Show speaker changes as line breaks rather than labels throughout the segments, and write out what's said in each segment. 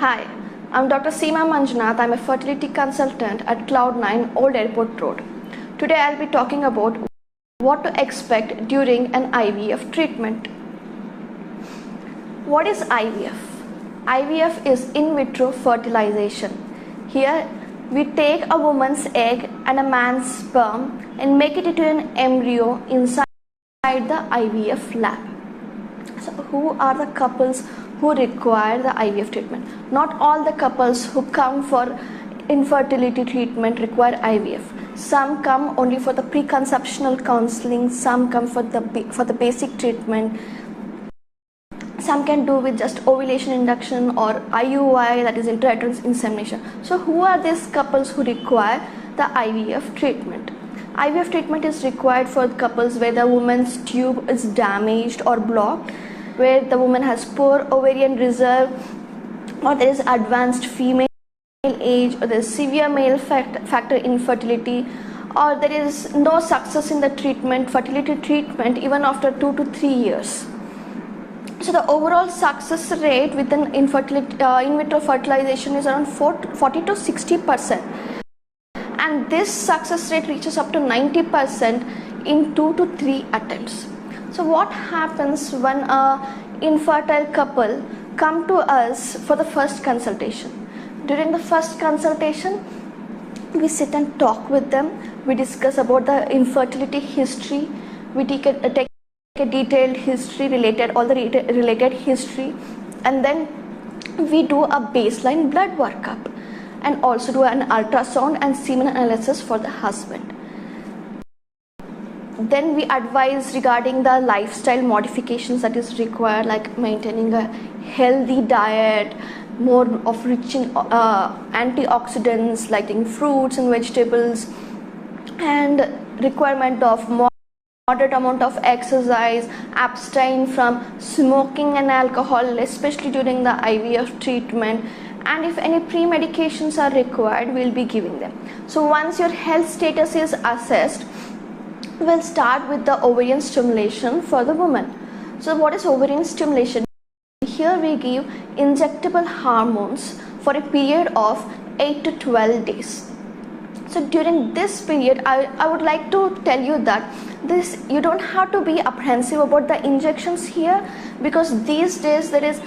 Hi, I'm Dr. Seema Manjunath. I'm a fertility consultant at Cloud9 Old Airport Road. Today I'll be talking about what to expect during an IVF treatment. What is IVF? IVF is in vitro fertilization. Here we take a woman's egg and a man's sperm and make it into an embryo inside the IVF lab. So who are the couples who require the IVF treatment? Not all the couples who come for infertility treatment require IVF. Some come only for the preconceptional counseling, some come for the basic treatment. Some can do with just ovulation induction or IUI, that is intrauterine insemination. So who are these couples who require the IVF treatment? IVF treatment is required for couples where the woman's tube is damaged or blocked, where the woman has poor ovarian reserve, or there is advanced female age, or there is severe male factor infertility, or there is no success in the fertility treatment even after 2 to 3 years. So the overall success rate with an in vitro fertilization is around 40 to 60%, and this success rate reaches up to 90% in 2 to 3 attempts. So what happens when an infertile couple come to us for the first consultation? During the first consultation, we sit and talk with them. We discuss about the infertility history. We take a detailed history all the related history, and then we do a baseline blood workup and also do an ultrasound and semen analysis for the husband. Then we advise regarding the lifestyle modifications that is required, like maintaining a healthy diet, more of rich in antioxidants like in fruits and vegetables, and requirement of moderate amount of exercise, abstain from smoking and alcohol, especially during the IVF treatment, and if any pre-medications are required, we'll be giving them. So once your health status is assessed, we'll start with the ovarian stimulation for the woman. So what is ovarian stimulation? Here we give injectable hormones for a period of 8 to 12 days. So during this period, I would like to tell you that you don't have to be apprehensive about the injections here, because these days there is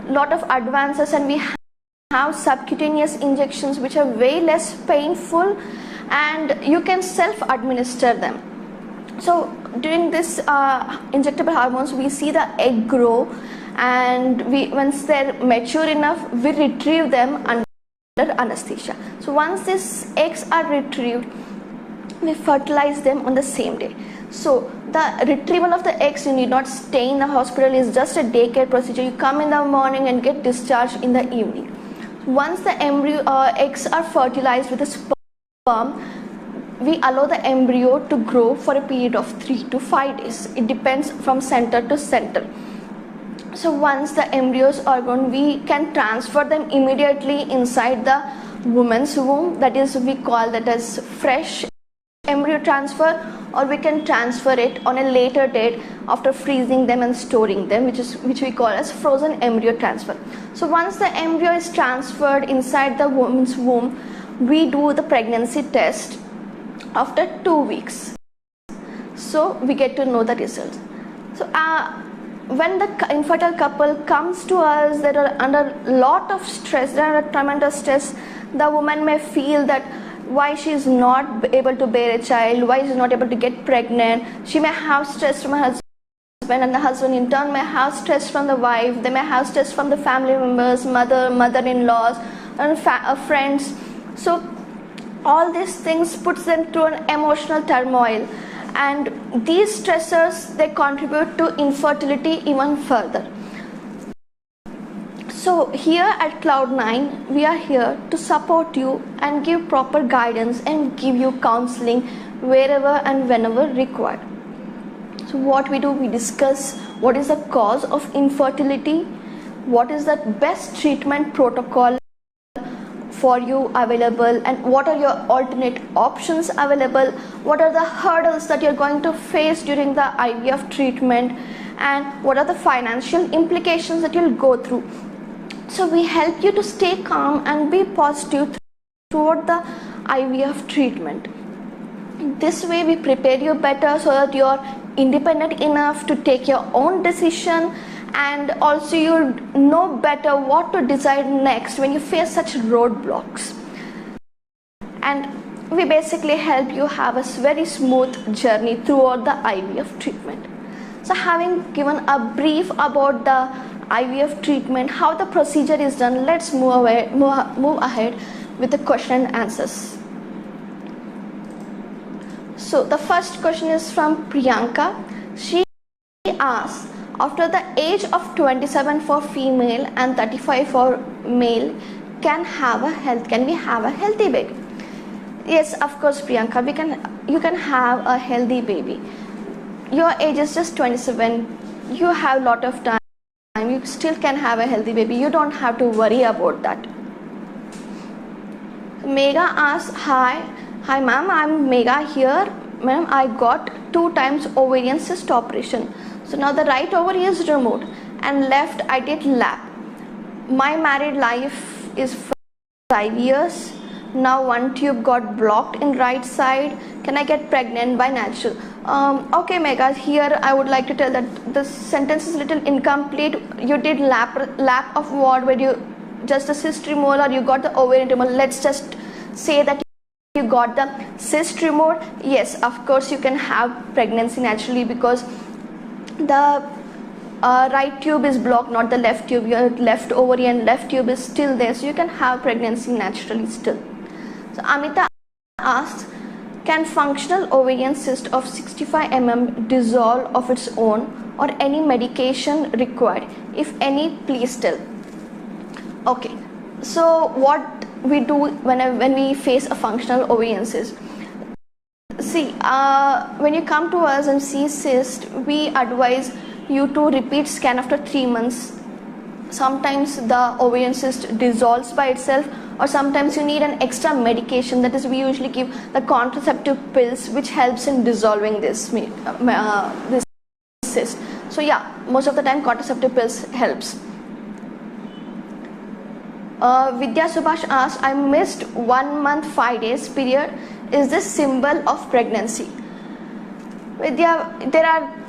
a lot of advances and we have subcutaneous injections which are way less painful and you can self-administer them. So during this injectable hormones, we see the egg grow, and once they're mature enough, we retrieve them under anesthesia. So once these eggs are retrieved, we fertilize them on the same day. So the retrieval of the eggs, you need not stay in the hospital, is just a daycare procedure. You come in the morning and get discharged in the evening. Once the eggs are fertilized with the sperm, we allow the embryo to grow for a period of 3 to 5 days. It depends from center to center. So once the embryos are grown, we can transfer them immediately inside the woman's womb. That is, we call that as fresh embryo transfer, or we can transfer it on a later date after freezing them and storing them, which we call as frozen embryo transfer. So once the embryo is transferred inside the woman's womb, we do the pregnancy test after 2 weeks. So we get to know the results. So when the infertile couple comes to us, they are under a lot of stress, they are under tremendous stress. The woman may feel that why she is not able to bear a child, why she is not able to get pregnant. She may have stress from her husband, and the husband in turn may have stress from the wife. They may have stress from the family members, mother-in-laws, and friends. So all these things puts them through an emotional turmoil, and these stressors, they contribute to infertility even further. So here at Cloud9, we are here to support you and give proper guidance and give you counseling wherever and whenever required. So what we do, we discuss what is the cause of infertility, what is the best treatment protocol for you available, and what are your alternate options available, what are the hurdles that you're going to face during the IVF treatment, and what are the financial implications that you'll go through. So we help you to stay calm and be positive throughout the IVF treatment. This way we prepare you better so that you're independent enough to take your own decision, and also you know better what to decide next when you face such roadblocks. And we basically help you have a very smooth journey throughout the IVF treatment. So having given a brief about the IVF treatment, how the procedure is done, let's move ahead with the question and answers. So the first question is from Priyanka. She asks, after the age of 27 for female and 35 for male, can we have a healthy baby? Yes, of course, Priyanka, you can have a healthy baby. Your age is just 27. You have a lot of time. You still can have a healthy baby. You don't have to worry about that. Megha asks, hi ma'am, I'm Megha here. Ma'am, I got 2 times ovarian cyst operation. So now the right ovary is removed and left I did lap. My married life is 5 years. Now 1 tube got blocked in right side. Can I get pregnant by natural? Okay, Megha, here I would like to tell that the sentence is little incomplete. You did lap of what, where you just a cyst removal or you got the ovarian removal? Let's just say that you got the cyst removed. Yes, of course you can have pregnancy naturally because the right tube is blocked, not the left tube. Your left ovary and left tube is still there, so you can have pregnancy naturally still. So Amita asks, can functional ovarian cyst of 65 mm dissolve of its own or any medication required? If any, please tell. Okay, so what we do when we face a functional ovarian cyst? See, when you come to us and see cyst, we advise you to repeat scan after 3 months. Sometimes the ovarian cyst dissolves by itself, or sometimes you need an extra medication. That is, we usually give the contraceptive pills which helps in dissolving this cyst. So yeah, most of the time contraceptive pills helps. Vidya Subhash asks, I missed 1 month 5 days period. Is this symbol of pregnancy? Vidya,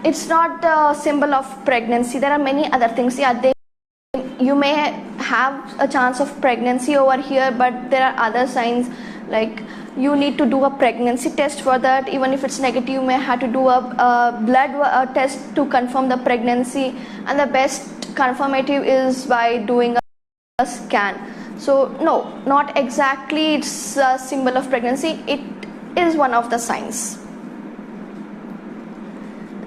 it's not a symbol of pregnancy. There are many other things. Yeah, you may have a chance of pregnancy over here, but there are other signs, like you need to do a pregnancy test for that. Even if it's negative, you may have to do a blood test to confirm the pregnancy, and the best confirmative is by doing a scan. So no, not exactly it's a symbol of pregnancy. It is one of the signs.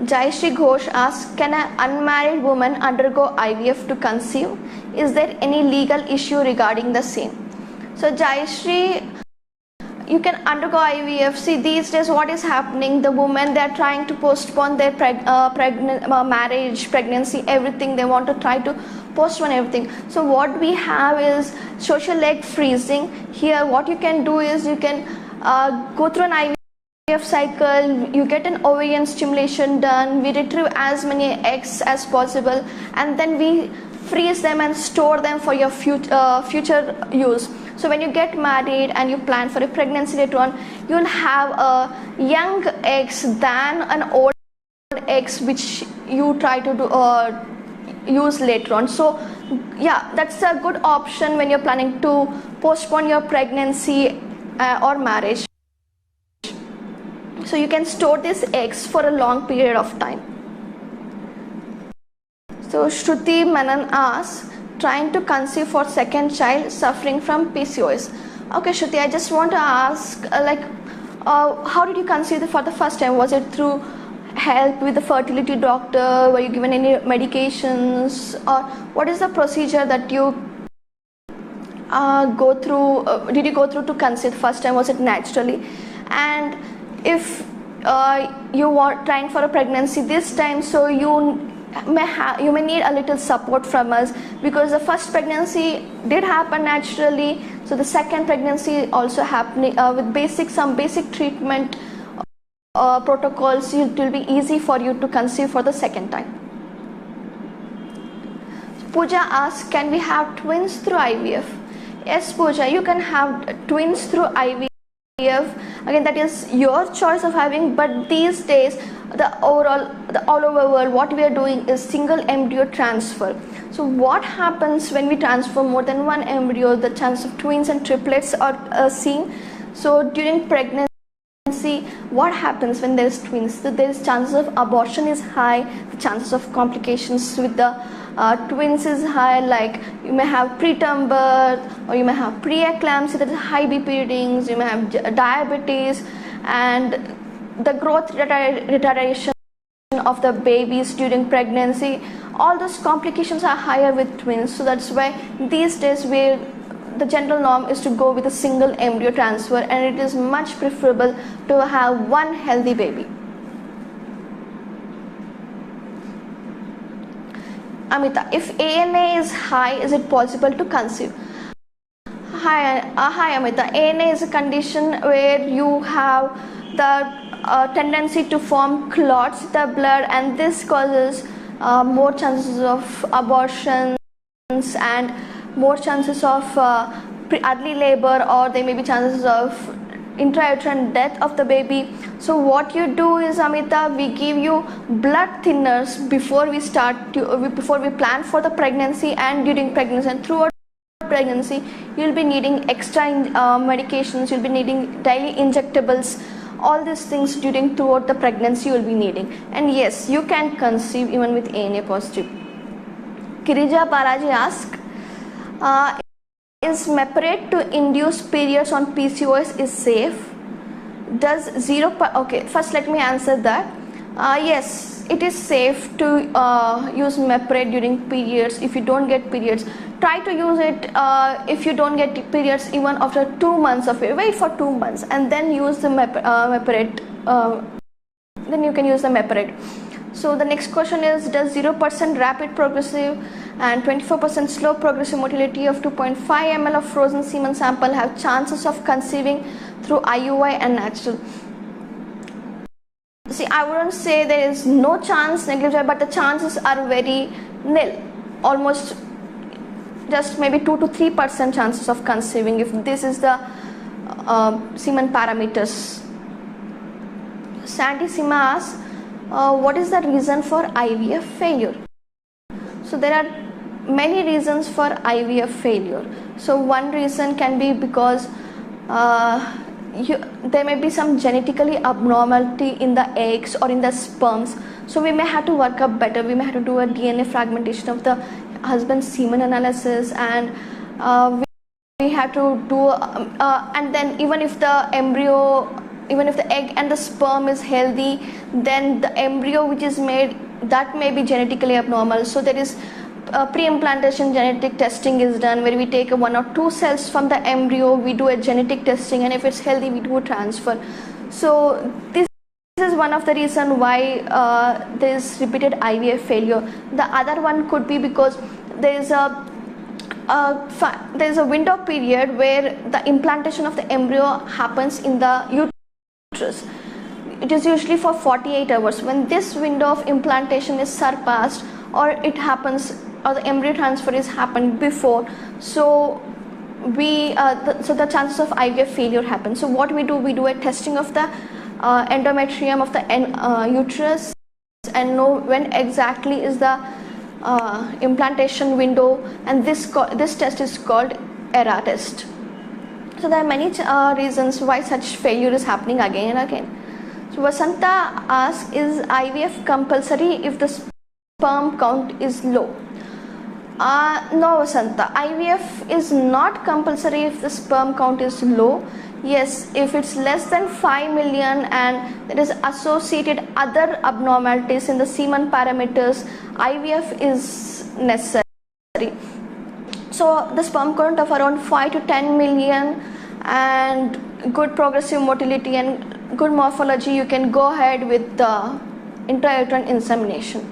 Jayashree Ghosh asks, can an unmarried woman undergo IVF to conceive? Is there any legal issue regarding the same? So Jayashree, you can undergo IVF. See, these days what is happening, the women, they are trying to postpone their marriage, pregnancy, everything. They want to try to postpone everything. So what we have is social egg freezing. Here what you can do is you can go through an IVF cycle, you get an ovarian stimulation done, we retrieve as many eggs as possible, and then we freeze them and store them for your future use. So when you get married and you plan for a pregnancy later on, you'll have young eggs than an old eggs which you try to do, use later on. So yeah, that's a good option when you're planning to postpone your pregnancy or marriage. So you can store these eggs for a long period of time. So Shruti Manan asks, trying to conceive for second child, suffering from PCOS. Okay, Shruti, I just want to ask, how did you conceive for the first time? Was it through help with the fertility doctor? Were you given any medications? Or what is the procedure that you go through? Did you go through to conceive the first time? Was it naturally? And if you were trying for a pregnancy this time, so you may need a little support from us, because the first pregnancy did happen naturally, so the second pregnancy also happening with some basic treatment protocols. It will be easy for you to conceive for the second time. Pooja asks, can we have twins through IVF? Yes, Pooja, you can have twins through IVF. Again, that is your choice of having, but these days the all over world, what we are doing is single embryo transfer. So what happens when we transfer more than one embryo? The chance of twins and triplets are seen. So during pregnancy, what happens when there is twins? So there is chances of abortion is high, the chances of complications with the twins is high, like you may have preterm birth, or you may have preeclampsia, that is high BP readings, you may have diabetes, and the growth retardation of the babies during pregnancy. All those complications are higher with twins. So that's why these days the general norm is to go with a single embryo transfer, and it is much preferable to have one healthy baby. Amita, if ANA is high, is it possible to conceive? Hi Amita, ANA is a condition where you have the tendency to form clots in the blood, and this causes more chances of abortions and more chances of early labor, or there may be chances of intrauterine death of the baby. So what you do is, Amita, we give you blood thinners before we plan for the pregnancy and during pregnancy, and throughout pregnancy you'll be needing extra medications, you'll be needing daily injectables, all these things throughout the pregnancy you will be needing. And yes, you can conceive even with ANA positive. Kirija Balaji asks, is Meparate to induce periods on PCOS is safe? Does okay, first let me answer that. Yes, it is safe to use Meparate during periods. If you don't get periods, try to use it. If you don't get periods, even after 2 months of it, wait for 2 months and then use the Meparate. Then you can use the Meparate. So the next question is, does 0% rapid progressive and 24% slow progressive motility of 2.5 ml of frozen semen sample have chances of conceiving through IUI and natural? See, I wouldn't say there is no chance, negligible, but the chances are very nil, almost just maybe 2 to 3% chances of conceiving if this is the semen parameters. Sandy Sima asks, what is the reason for IVF failure? So there are many reasons for IVF failure. So one reason can be because there may be some genetically abnormality in the eggs or in the sperms. So we may have to work up better. We may have to do a DNA fragmentation of the husband's semen analysis, and we have to do and then even if the egg and the sperm is healthy, then the embryo which is made, that may be genetically abnormal. So there is pre-implantation genetic testing is done, where we take 1 or 2 cells from the embryo, we do a genetic testing, and if it's healthy we do a transfer. So this is one of the reason why there is repeated IVF failure. The other one could be because there is a window period where the implantation of the embryo happens in the uterus. It is usually for 48 hours. When this window of implantation is surpassed, or it happens, or the embryo transfer is happened before, so the chances of IVF failure happen. So what we do a testing of the endometrium of the uterus and know when exactly is the implantation window, and this test is called ERA test. So there are many reasons why such failure is happening again and again. So Vasanta asks, is IVF compulsory if the sperm count is low? No, Vasanta, IVF is not compulsory if the sperm count is low. Yes, if it's less than 5 million and there is associated other abnormalities in the semen parameters, IVF is necessary. So the sperm count of around 5 to 10 million and good progressive motility and good morphology, you can go ahead with the intrauterine insemination.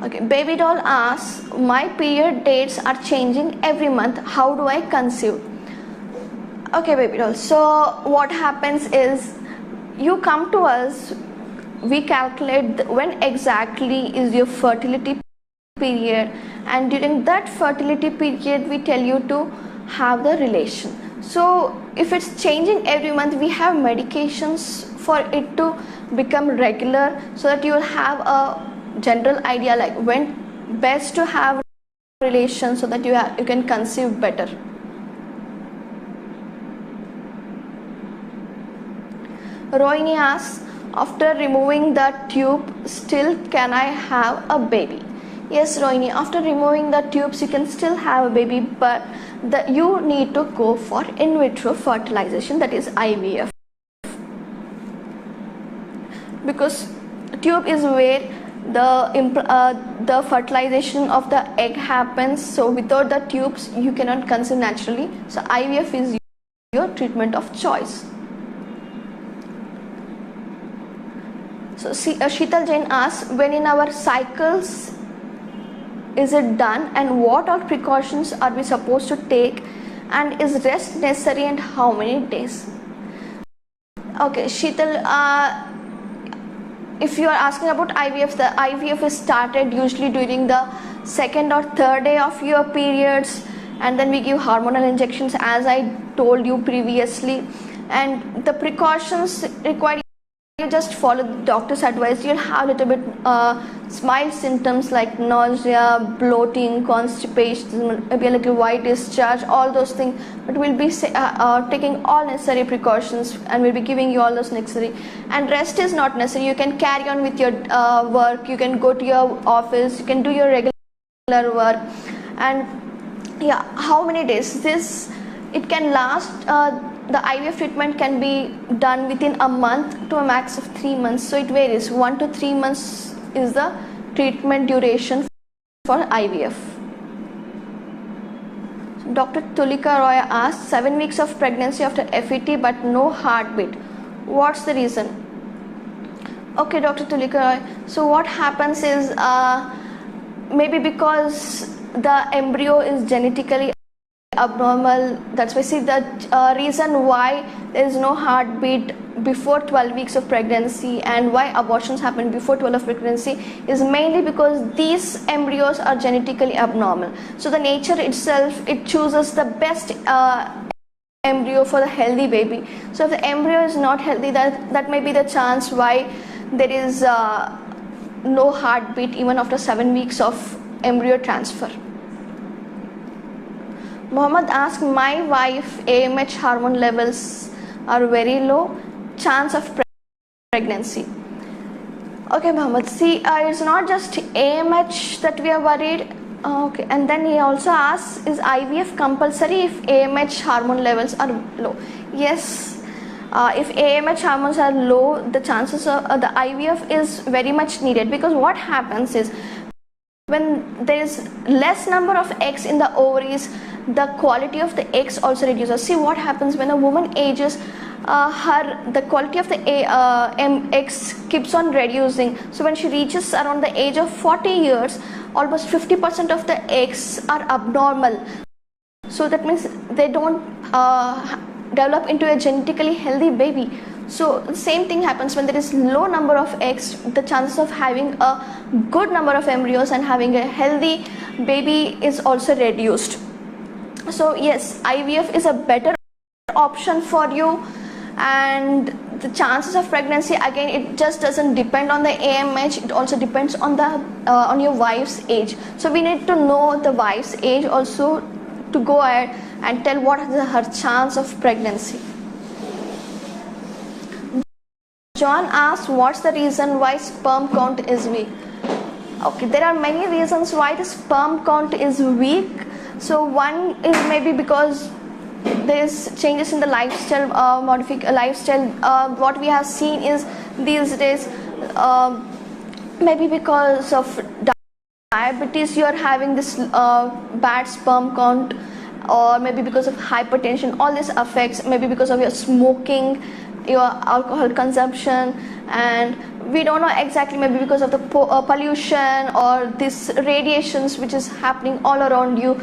Okay, Baby Doll asks, my period dates are changing every month, how do I conceive? Okay, Baby Doll, so what happens is you come to us we calculate when exactly is your fertility period, and during that fertility period we tell you to have the relation. So if it's changing every month, we have medications for it to become regular, so that you will have a general idea like when best to have relation, so that you can conceive better. Rohini asks, after removing the tube, still can I have a baby? Yes, Rohini, after removing the tubes, you can still have a baby, but you need to go for in vitro fertilization, that is IVF. Because tube is where the fertilization of the egg happens. So without the tubes, you cannot conceive naturally. So IVF is your treatment of choice. So Sheetal Jain asks, when in our cycles is it done, and what all precautions are we supposed to take, and is rest necessary, and how many days? Okay, Sheetal, if you are asking about IVF, the IVF is started usually during the second or third day of your periods, and then we give hormonal injections as I told you previously. And the precautions required, you just follow the doctor's advice. You'll have a little bit mild symptoms like nausea, bloating, constipation, maybe a little white discharge, all those things, but we'll be taking all necessary precautions, and we'll be giving you all those necessary. And rest is not necessary. You can carry on with your work, you can go to your office, you can do your regular work. And yeah, how many days? It can last, the IVF treatment can be done within a month to a max of 3 months. So it varies. 1 to 3 months is the treatment duration for IVF. So Dr. Tulika Roy asked, 7 weeks of pregnancy after FET but no heartbeat. What's the reason? Okay, Dr. Tulika Roy. So what happens is maybe because the embryo is genetically abnormal. That's why, see, the reason why there is no heartbeat before 12 weeks of pregnancy and why abortions happen before 12 of pregnancy is mainly because these embryos are genetically abnormal. So the nature itself, it chooses the best embryo for the healthy baby. So if the embryo is not healthy, that may be the chance why there is no heartbeat even after 7 weeks of embryo transfer. Mohammed asked, my wife AMH hormone levels are very low, chance of pregnancy. Okay, Mohammed, see, it's not just AMH that we are worried. Okay, and then he also asks, is IVF compulsory if AMH hormone levels are low? Yes, if AMH hormones are low, the chances of the IVF is very much needed, because what happens is when there is less number of eggs in the ovaries, the quality of the eggs also reduces. See what happens when a woman ages, the quality of the eggs keeps on reducing. So when she reaches around the age of 40 years, almost 50% of the eggs are abnormal. So that means they don't develop into a genetically healthy baby. So the same thing happens when there is low number of eggs. The chances of having a good number of embryos and having a healthy baby is also reduced. So yes, IVF is a better option for you, and the chances of pregnancy, again, it just doesn't depend on the AMH, it also depends on the on your wife's age. So we need to know the wife's age also to go ahead and tell what is her chance of pregnancy. John asks, what's the reason why sperm count is weak? Okay, there are many reasons why the sperm count is weak. So one is maybe because there's changes in the lifestyle, what we have seen is these days, maybe because of diabetes you are having this bad sperm count, or maybe because of hypertension. All this affects, maybe because of your smoking, your alcohol consumption, and we don't know exactly, maybe because of the pollution or these radiations which is happening all around you.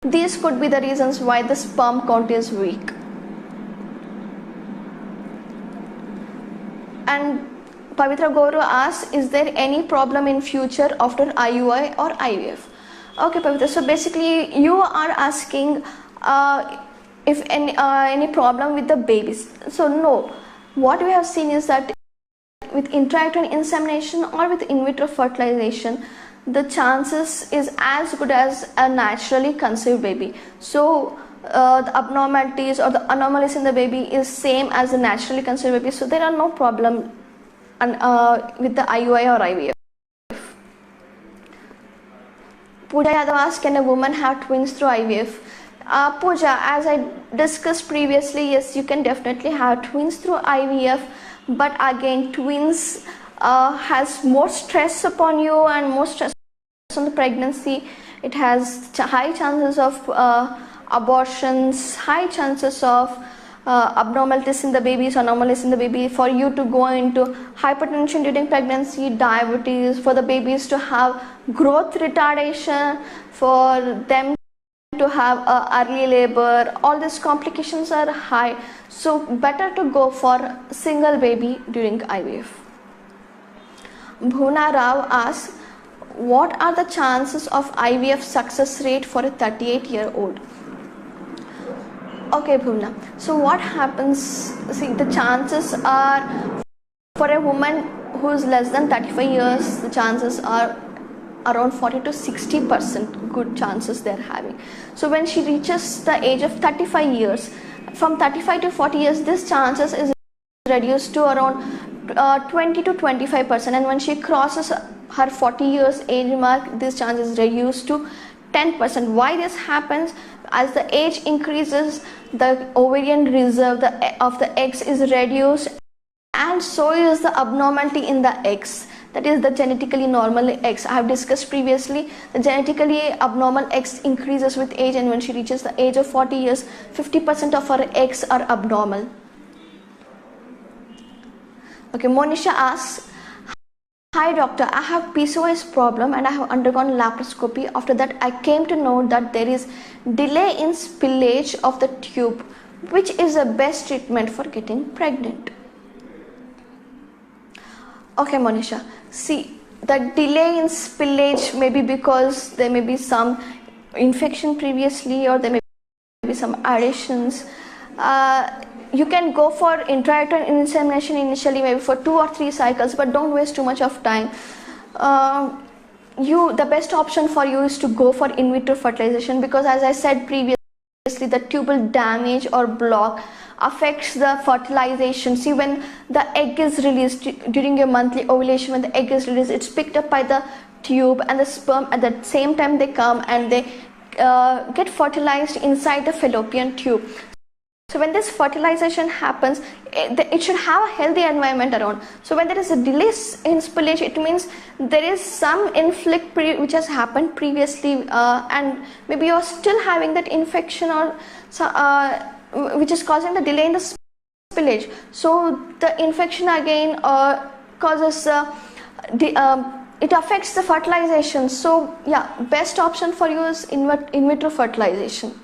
These could be the reasons why the sperm count is weak. And Pavitra Gauru asks, is there any problem in future after IUI or IVF? Okay, Pavitra, so basically you are asking if any problem with the babies. So no, what we have seen is that with intrauterine insemination or with in vitro fertilization, the chances is as good as a naturally conceived baby. So the abnormalities or the anomalies in the baby is same as the naturally conceived baby. So there are no problem with the IUI or IVF. Pooja Yadav asks, can a woman have twins through IVF? Pooja, as I discussed previously, yes, you can definitely have twins through IVF, but again, twins has more stress upon you and more stress on the pregnancy. It has high chances of abortions, high chances of abnormalities in the babies, anomalies in the baby, for you to go into hypertension during pregnancy, diabetes, for the babies to have growth retardation, for them to have early labor. All these complications are high, so better to go for single baby during IVF. Bhuna Rao asks, what are the chances of IVF success rate for a 38-year-old? Okay, Bhuvna. So what happens, see, the chances are for a woman who is less than 35 years, the chances are around 40 to 60% good chances they're having. So when she reaches the age of 35 years, from 35 to 40 years, this chances is reduced to around 20 to 25%, and when she crosses her 40 years age mark, this chance is reduced to 10%. Why this happens? As the age increases, the ovarian reserve of the eggs is reduced, and so is the abnormality in the eggs, that is the genetically normal eggs. I have discussed previously, the genetically abnormal eggs increases with age, and when she reaches the age of 40 years, 50% of her eggs are abnormal. Okay, Monisha asks, hi doctor, I have PCOS problem and I have undergone laparoscopy. After that, I came to know that there is delay in spillage of the tube. Which is the best treatment for getting pregnant? Okay, Monisha, see, the delay in spillage may be because there may be some infection previously, or there may be some additions. You can go for intrauterine insemination initially, maybe for 2 or 3 cycles, but don't waste too much of time. The best option for you is to go for in vitro fertilization, because as I said previously, the tubal damage or block affects the fertilization. See, when the egg is released during your monthly ovulation, when the egg is released, it's picked up by the tube, and the sperm at the same time they come and they get fertilized inside the fallopian tube. So when this fertilization happens, it should have a healthy environment around. So when there is a delay in spillage, it means there is some inflict which has happened previously, and maybe you're still having that infection, or which is causing the delay in the spillage. So the infection again causes it affects the fertilization. So yeah, best option for you is in vitro fertilization.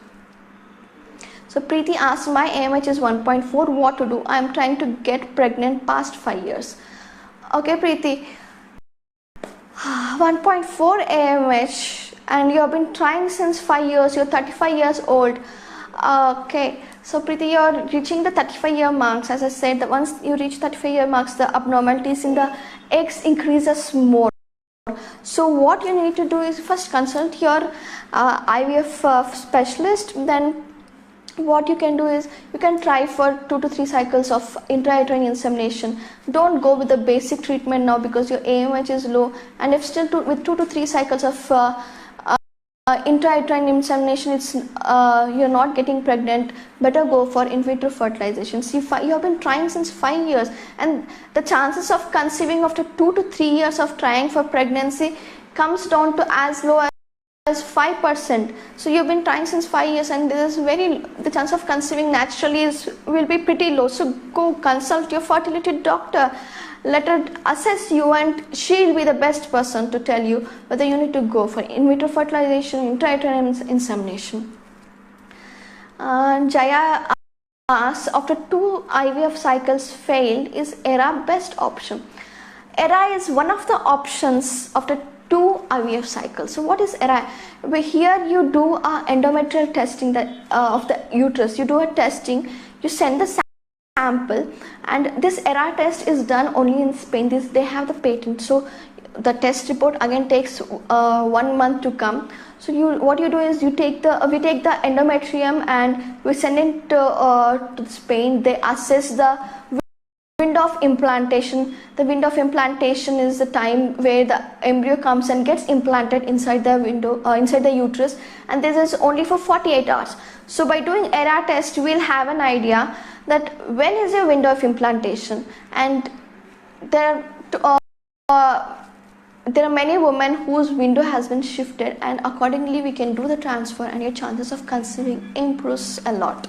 So Preeti asks, my AMH is 1.4, what to do? I am trying to get pregnant past 5 years. Okay, Preeti, 1.4 AMH, and you have been trying since 5 years, you're 35 years old. Okay, so Preeti, you're reaching the 35-year marks. As I said, that once you reach 35-year marks, the abnormalities in the eggs increases more. So what you need to do is first consult your IVF specialist. Then what you can do is you can try for 2 to 3 cycles of intrauterine insemination. Don't go with the basic treatment now, because your AMH is low, and if still with 2 to 3 cycles of intrauterine insemination, it's you're not getting pregnant, better go for in vitro fertilization. See, you have been trying since 5 years, and the chances of conceiving after 2 to 3 years of trying for pregnancy comes down to as low as 5%. So you've been trying since 5 years, and the chance of conceiving naturally will be pretty low. So go consult your fertility doctor, let her assess you, and she'll be the best person to tell you whether you need to go for in vitro fertilization, intrauterine insemination. Jaya asks, after 2 IVF cycles failed, is ERA best option? ERA is one of the options after 2 IVF cycles. So what is ERA? Here you do a endometrial testing of the uterus. You do a testing, you send the sample, and this ERA test is done only in Spain. They have the patent. So the test report again takes 1 month to come. So what you do is we take the endometrium and we send it to Spain. They assess the window of implantation. The window of implantation is the time where the embryo comes and gets implanted inside the window, inside the uterus, and this is only for 48 hours. So by doing ERA test, we'll have an idea that when is your window of implantation, and there are many women whose window has been shifted, and accordingly we can do the transfer and your chances of conceiving improves a lot.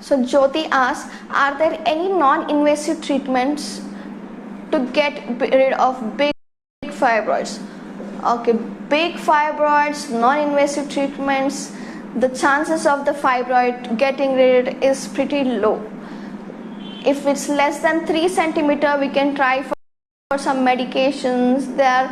So Jyoti asks, are there any non-invasive treatments to get rid of big fibroids? Okay, big fibroids, non-invasive treatments, the chances of the fibroid getting rid is pretty low. If it's less than 3 centimeter, we can try for some medications. There are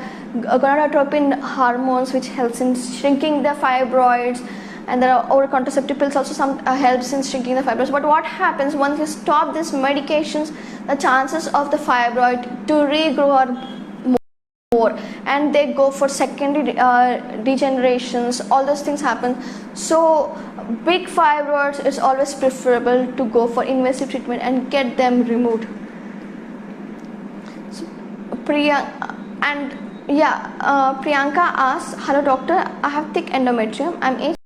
gonadotropin hormones which helps in shrinking the fibroids, and there are oral contraceptive pills also some helps in shrinking the fibroids. But what happens once you stop these medications, the chances of the fibroid to regrow are more, and they go for secondary degenerations. All those things happen. So big fibroids, is always preferable to go for invasive treatment and get them removed. So Priyanka asks, hello doctor, I have thick endometrium, I'm age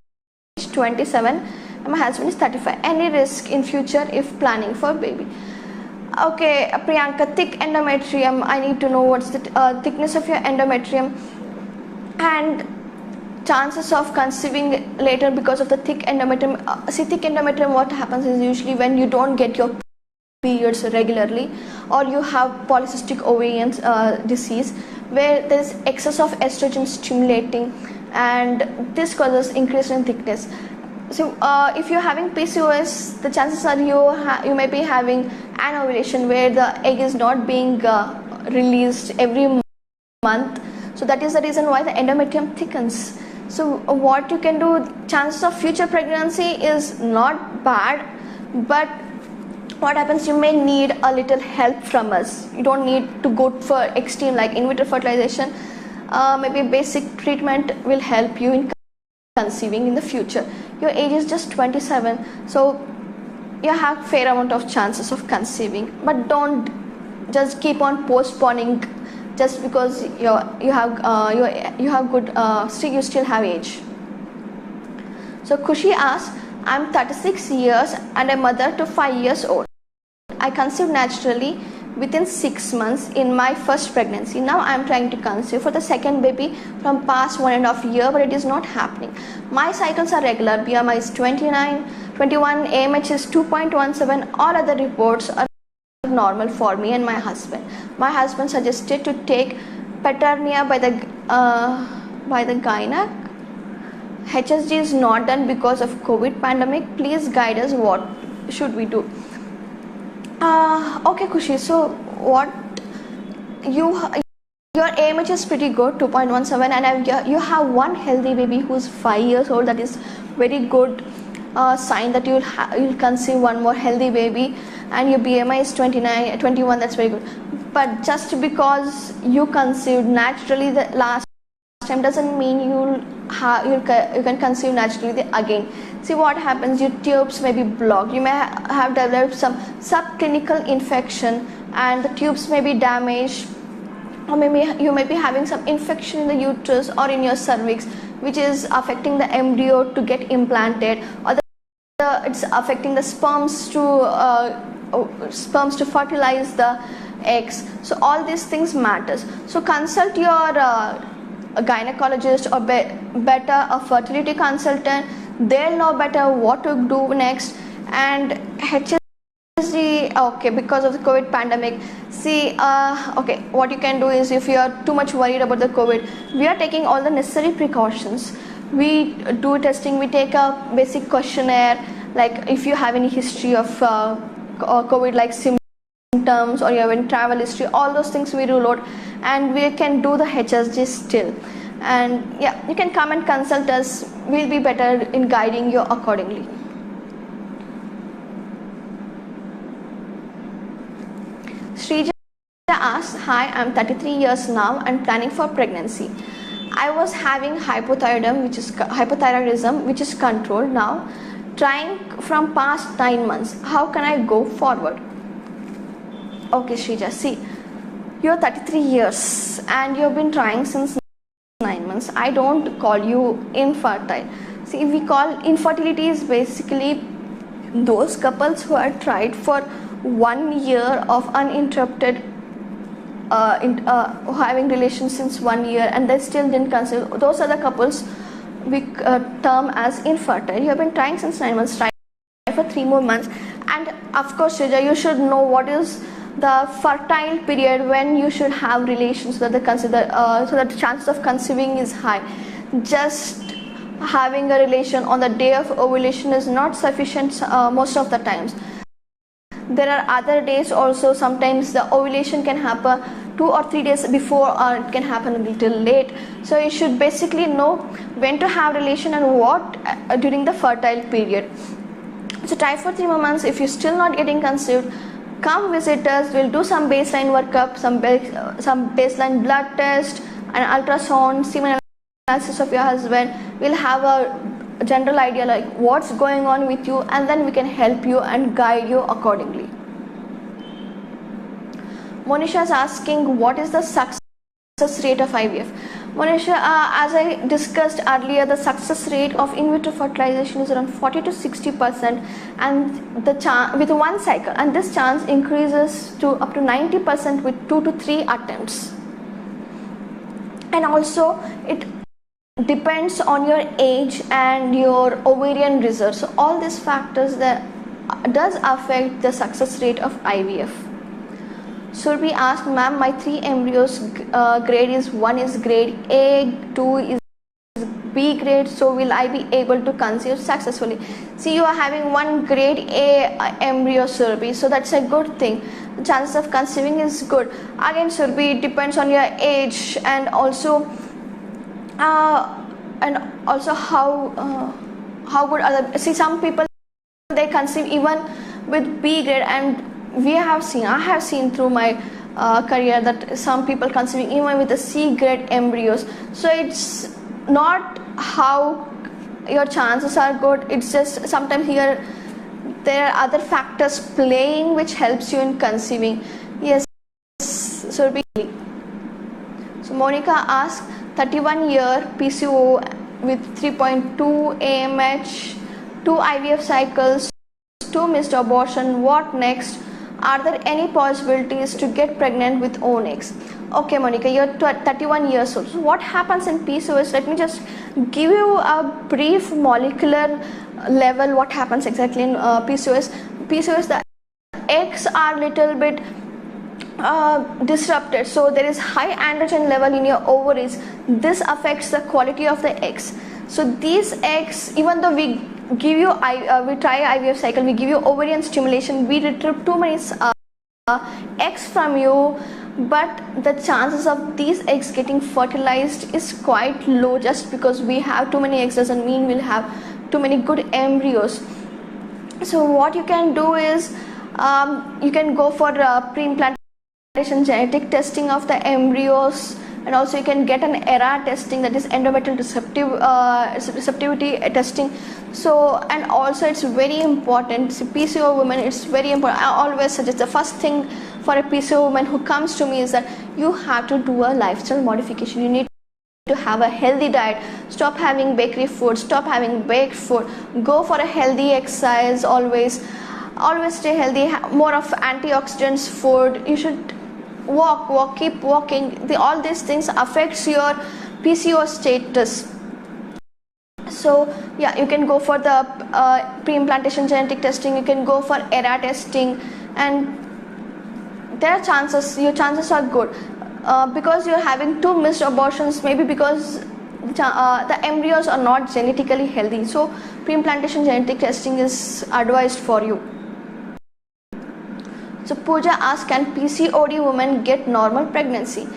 27 and my husband is 35. Any risk in future if planning for baby? Okay, Priyanka, thick endometrium, I need to know what's the thickness of your endometrium and chances of conceiving later because of the thick endometrium. See, thick endometrium, what happens is usually when you don't get your periods regularly, or you have polycystic ovarian disease where there is excess of estrogen stimulating, and this causes increase in thickness. So if you're having PCOS, the chances are you may be having an ovulation where the egg is not being released every month. So that is the reason why the endometrium thickens. So what you can do, chances of future pregnancy is not bad, but what happens, you may need a little help from us. You don't need to go for extreme like in vitro fertilization. Maybe basic treatment will help you in conceiving in the future. Your age is just 27, so you have fair amount of chances of conceiving, but don't just keep on postponing just because you have good you still have age. So Kushi asks, I'm 36 years and a mother to 5 years old. I conceived naturally within 6 months in my first pregnancy. Now I am trying to conceive for the second baby from past 1.5 years, but it is not happening. My cycles are regular. BMI is 29, 21, AMH is 2.17. All other reports are normal for me and my husband. My husband suggested to take Paternia by the gynec. HSG is not done because of COVID pandemic. Please guide us, what should we do? Okay Kushi, so what your AMH is pretty good, 2.17, and you have one healthy baby who's 5 years old. That is very good sign that you'll conceive one more healthy baby, and your BMI is 21. That's very good. But just because you conceived naturally the last time doesn't mean you can conceive naturally again. See what happens, your tubes may be blocked, you may have developed some subclinical infection and the tubes may be damaged, or maybe you may be having some infection in the uterus or in your cervix which is affecting the embryo to get implanted, or it's affecting the sperms to fertilize the eggs. So all these things matters. So consult your a gynecologist or better a fertility consultant. They'll know better what to do next. And HSG, okay, because of the COVID pandemic, see, okay, what you can do is, if you are too much worried about the COVID, we are taking all the necessary precautions. We do testing, we take a basic questionnaire, like if you have any history of COVID like symptoms symptoms or you have any travel history, all those things we rule out, and we can do the HSG still. And yeah, you can come and consult us. We'll be better in guiding you accordingly. Srija asks, hi, I'm 33 years now and planning for pregnancy. I was having hypothyroidism, which is controlled now, trying from past 9 months. How can I go forward? Okay, Srija, see, you're 33 years and you've been trying since 9 months. I don't call you infertile. See, we call infertility is basically those couples who are tried for 1 year of uninterrupted having relations since 1 year and they still didn't conceive. Those are the couples we term as infertile. You have been trying since 9 months, try for 3 more months, and of course, Srija, you should know what is the fertile period when you should have relations so that so that the chances of conceiving is high. Just having a relation on the day of ovulation is not sufficient most of the times. There are other days also. Sometimes the ovulation can happen 2 or 3 days before, or it can happen a little late. So you should basically know when to have relation and what during the fertile period. So try for 3 more months. If you're still not getting conceived, come visit us. We'll do some baseline workup, some baseline blood test, an ultrasound, semen analysis of your husband. We'll have a general idea like what's going on with you, and then we can help you and guide you accordingly. Monisha is asking, what is the success rate of IVF? Monisha, as I discussed earlier, the success rate of in vitro fertilization is around 40 to 60%, and with one cycle, and this chance increases to up to 90% with 2 to 3 attempts. And also it depends on your age and your ovarian reserve. So all these factors that does affect the success rate of IVF. Surbi asked, ma'am, my 3 embryos grade is 1 is grade A, 2 is B grade, so will I be able to conceive successfully? See, you are having 1 grade A embryo, Surbi, so that's a good thing. The chances of conceiving is good. Again, Surbi, it depends on your age and also how good other. See, some people they conceive even with B grade, and I have seen through my career that some people conceiving even with the C grade embryos. So it's not how your chances are good, it's just sometimes here there are other factors playing which helps you in conceiving. Yes, so Monica asked, 31-year PCO with 3.2 AMH, 2 IVF cycles, 2 missed abortion, what next? Are there any possibilities to get pregnant with own eggs? Okay, Monica, you're 31 years old. So what happens in PCOS? Let me just give you a brief molecular level what happens exactly in PCOS. PCOS, the eggs are little bit disrupted, so there is high androgen level in your ovaries. This affects the quality of the eggs. So these eggs, even though we give you we try IVF cycle, we give you ovarian stimulation, we retrieve too many eggs from you, but the chances of these eggs getting fertilized is quite low. Just because we have too many eggs doesn't mean we'll have too many good embryos. So what you can do is you can go for pre-implantation genetic testing of the embryos, and also you can get an ERA testing, that is endometrial receptivity testing. So, and also it's very important, PCO women, it's very important. I always suggest the first thing for a PCO woman who comes to me is that you have to do a lifestyle modification. You need to have a healthy diet, stop having bakery food, stop having baked food, go for a healthy exercise, always stay healthy, more of antioxidants food. You should walk, keep walking. All these things affects your PCO status. So yeah, you can go for the pre-implantation genetic testing, you can go for ERA testing, and your chances are good. Because you're having 2 missed abortions, maybe because the embryos are not genetically healthy, so pre-implantation genetic testing is advised for you. So Pooja asks, can PCOD women get normal pregnancy?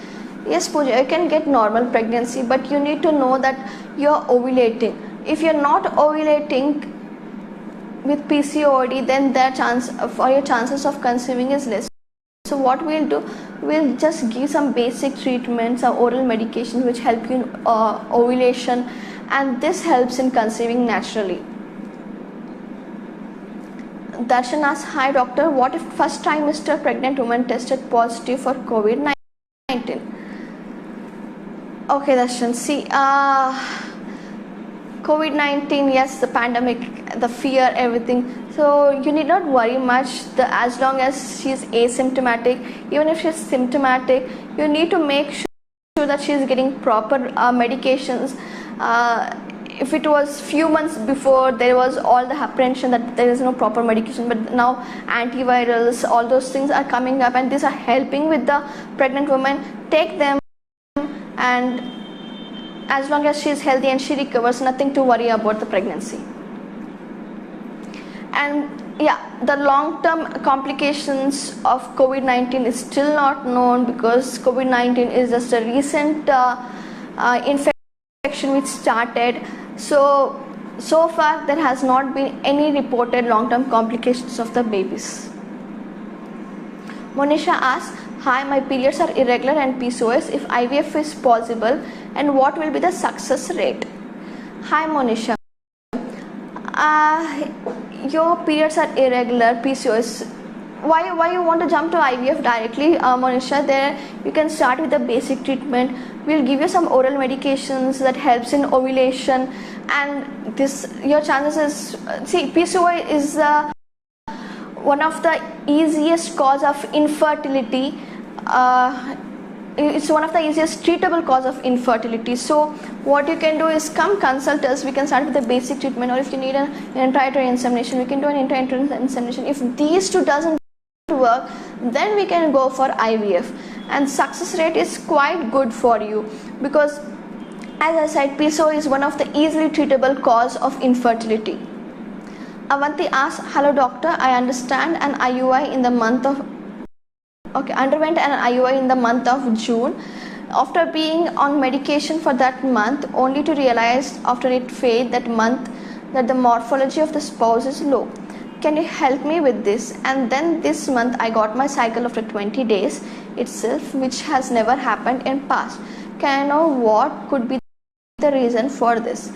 Yes, Pooja, you can get normal pregnancy, but you need to know that you're ovulating. If you're not ovulating with PCOD, then your chances of conceiving is less. So what we'll do, we'll just give some basic treatments or oral medications which help you in ovulation, and this helps in conceiving naturally. Darshan asks, hi doctor, what if first trimester pregnant woman tested positive for COVID-19? Okay Darshan, see, COVID-19, yes, the pandemic, the fear, everything. So you need not worry much. As long as she's asymptomatic, even if she's symptomatic, you need to make sure that she's getting proper medications. If it was few months before, there was all the apprehension that there is no proper medication, but now antivirals, all those things are coming up, and these are helping with the pregnant woman. Take them, and as long as she is healthy and she recovers, nothing to worry about the pregnancy. And yeah, the long-term complications of COVID-19 is still not known, because COVID-19 is just a recent infection which started. So far there has not been any reported long-term complications of the babies. Monisha asks, hi, my periods are irregular and PCOS, if IVF is possible, and what will be the success rate? Hi Monisha, your periods are irregular, PCOS. Why you want to jump to IVF directly, Monisha? There you can start with the basic treatment. We'll give you some oral medications that helps in ovulation, and your chances is, see, PCOS is one of the easiest cause of infertility. It's one of the easiest treatable cause of infertility. So what you can do is come consult us. We can start with the basic treatment, or if you need an intrauterine insemination, we can do an intrauterine insemination. If these two doesn't work, then we can go for IVF, and success rate is quite good for you, because as I said, PCOS is one of the easily treatable cause of infertility. Avanti asks, hello doctor, I understand an IUI in the month of underwent an IUI in the month of June after being on medication for that month, only to realize after it faded that month that the morphology of the spouse is low. Can you help me with this? And then this month I got my cycle after 20 days itself, which has never happened in past. Can I know what could be the reason for this?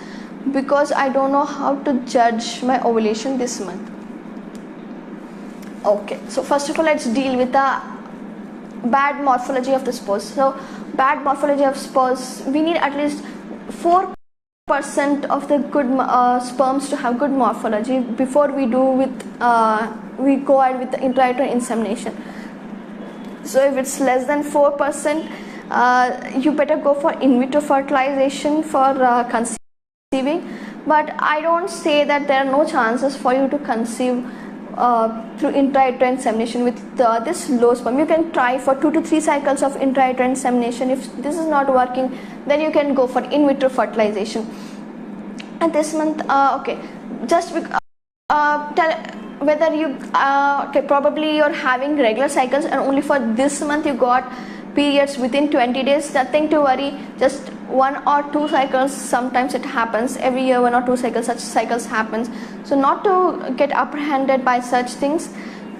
Because I don't know how to judge my ovulation this month. Okay, so first of all, let's deal with the bad morphology of the spouse. So bad morphology of spouse, we need at least 4% of the good sperms to have good morphology before we go ahead with the intrauterine insemination. So if it's less than 4%, you better go for in vitro fertilization for conceiving. But I don't say that there are no chances for you to conceive through intrauterine insemination with this low sperm. You can try for 2 to 3 cycles of intrauterine insemination. If this is not working, then you can go for in vitro fertilization. And this month, just tell whether you probably you're having regular cycles, and only for this month you got periods within 20 days. Nothing to worry, just 1 or 2 cycles. Sometimes it happens every year, 1 or 2 cycles, such cycles happens. So not to get apprehended by such things.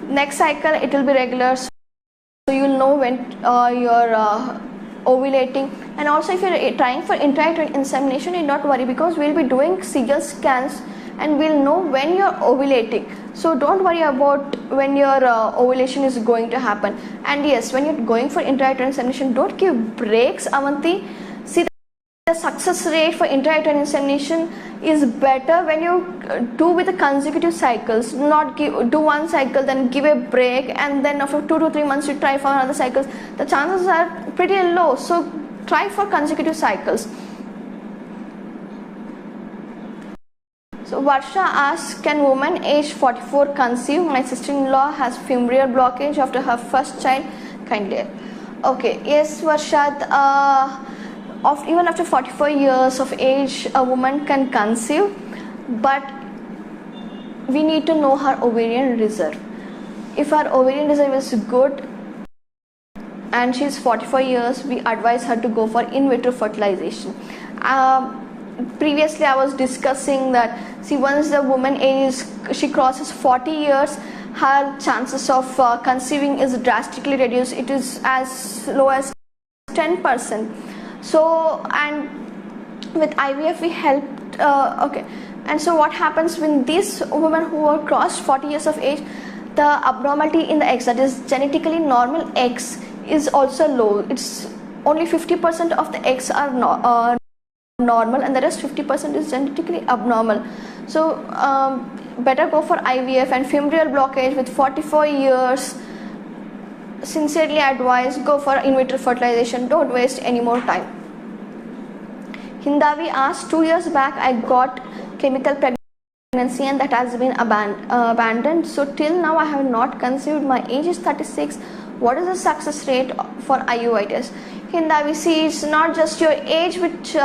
Next cycle it will be regular, so you'll know when you're ovulating. And also if you're trying for intrauterine insemination, you not worry, because we'll be doing serial scans and we'll know when you're ovulating. So don't worry about when your ovulation is going to happen. And yes, when you're going for intrauterine insemination, don't give breaks, Avanti. See, the success rate for intrauterine insemination is better when you do with the consecutive cycles. Not do one cycle, then give a break, and then after 2 to 3 months you try for another cycle. The chances are pretty low. So try for consecutive cycles. So Varsha asks, can woman age 44 conceive? My sister-in-law has femoral blockage after her first child. Kindly. Okay, yes Varsha, even after 44 years of age, a woman can conceive, but we need to know her ovarian reserve. If her ovarian reserve is good and she's 44 years, we advise her to go for in vitro fertilization. Previously I was discussing that, see, once the woman she crosses 40 years, her chances of conceiving is drastically reduced. It is as low as 10%. So, and with IVF we helped, okay. And so what happens when these women who are crossed 40 years of age, the abnormality in the eggs, that is genetically normal eggs, is also low. It's only 50% of the eggs are normal, and the rest 50% is genetically abnormal. So better go for IVF. And femoral blockage with 44 years, sincerely advise, go for in vitro fertilization. Don't waste any more time. Hindavi asked, 2 years back I got chemical pregnancy and that has been abandoned. So till now I have not conceived. My age is 36. What is the success rate for IUI test? Hindavi, see, it's not just your age which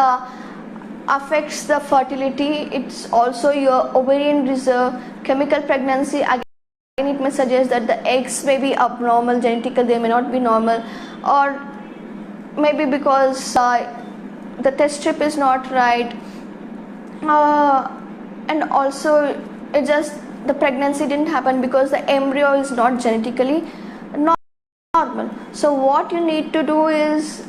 affects the fertility, it's also your ovarian reserve. Chemical pregnancy, again, it may suggest that the eggs may be abnormal, genetically they may not be normal, or maybe because the test strip is not right, and also it just, the pregnancy didn't happen because the embryo is not genetically normal. So what you need to do is,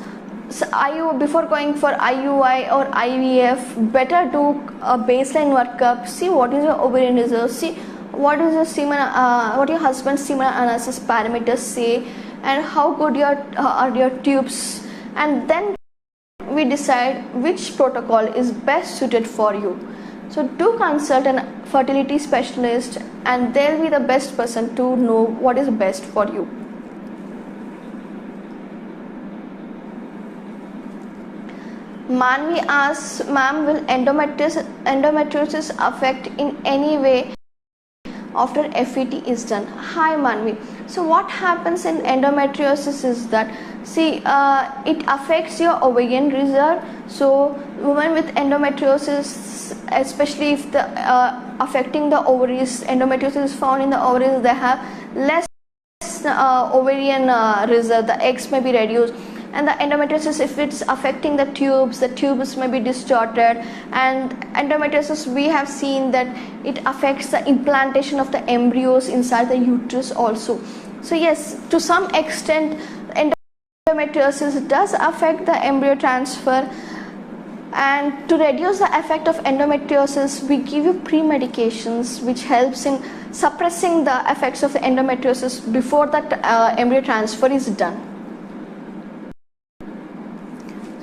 before going for IUI or IVF, better do a baseline workup. See what is your ovarian reserve, see what is your semen, what your husband's semen analysis parameters say, and how good are your tubes, and then we decide which protocol is best suited for you. So do consult a fertility specialist, and they'll be the best person to know what is best for you. Manvi asks, ma'am, will endometriosis affect in any way after FET is done? Hi Manvi. So what happens in endometriosis is that, see, it affects your ovarian reserve. So women with endometriosis, especially if the affecting the ovaries, endometriosis is found in the ovaries, they have less ovarian reserve, the eggs may be reduced. And the endometriosis, if it's affecting the tubes may be distorted. And endometriosis, we have seen that it affects the implantation of the embryos inside the uterus also. So yes, to some extent endometriosis does affect the embryo transfer. And to reduce the effect of endometriosis, we give you pre-medications which helps in suppressing the effects of the endometriosis before that embryo transfer is done.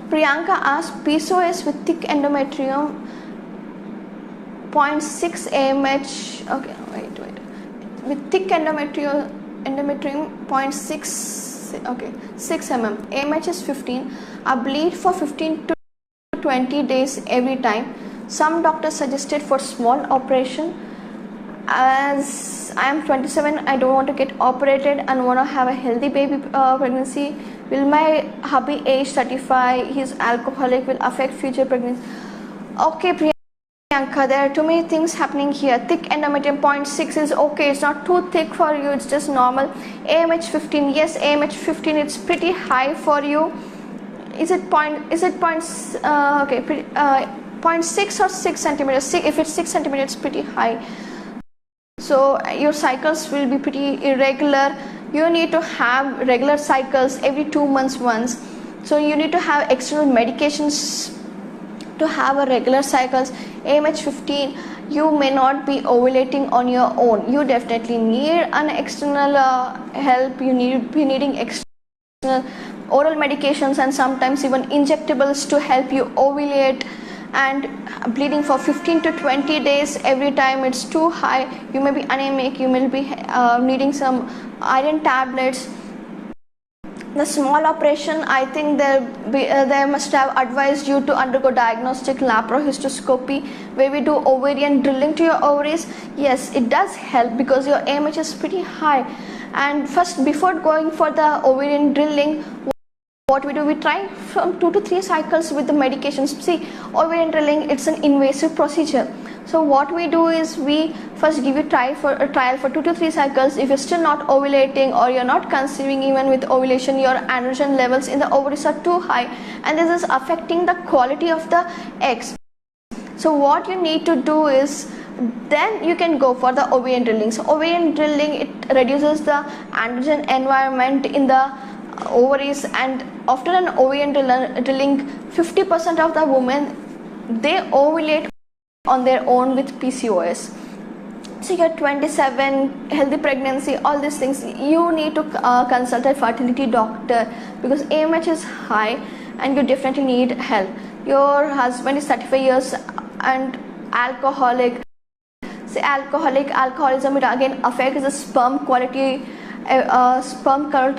Priyanka asked, PCOS with thick endometrium, 0.6 AMH, okay, wait, with thick endometrium 0.6, okay, 6 mm, AMH is 15, I bleed for 15 to 20 days every time. Some doctors suggested for small operation. As I am 27, I don't want to get operated and want to have a healthy baby pregnancy. Will my hubby age 35, he's alcoholic, will affect future pregnancy? Okay Priyanka, there are too many things happening here. Thick endometrium 0.6 is okay, it's not too thick for you, it's just normal. AMH 15, yes, AMH 15, it's pretty high for you. Is it 0.6 or 6 centimeters? If it's 6 centimeters, it's pretty high. So your cycles will be pretty irregular. You need to have regular cycles every 2 months once. So you need to have external medications to have a regular cycles. AMH 15, you may not be ovulating on your own. You definitely need an external help. You need be needing external oral medications and sometimes even injectables to help you ovulate. And bleeding for 15 to 20 days every time it's too high, you may be anemic, you may be needing some iron tablets. The small operation, I think they must have advised you to undergo diagnostic laparohistoscopy, where we do ovarian drilling to your ovaries. Yes, it does help because your AMH is pretty high. And first, before going for the ovarian drilling, what we do, we try from 2 to 3 cycles with the medications. See, ovarian drilling, it's an invasive procedure. So what we do is we first give you trial for 2 to 3 cycles. If you're still not ovulating or you're not conceiving, even with ovulation your androgen levels in the ovaries are too high, and this is affecting the quality of the eggs. So what you need to do is then you can go for the ovarian drilling. So ovarian drilling, it reduces the androgen environment in the ovaries, and after an ovarian drilling 50% of the women they ovulate on their own with PCOS. So you're 27, healthy pregnancy, all these things, you need to consult a fertility doctor because AMH is high and you definitely need help. Your husband is 35 years and alcoholic. See, alcoholism, it again affects the sperm quality,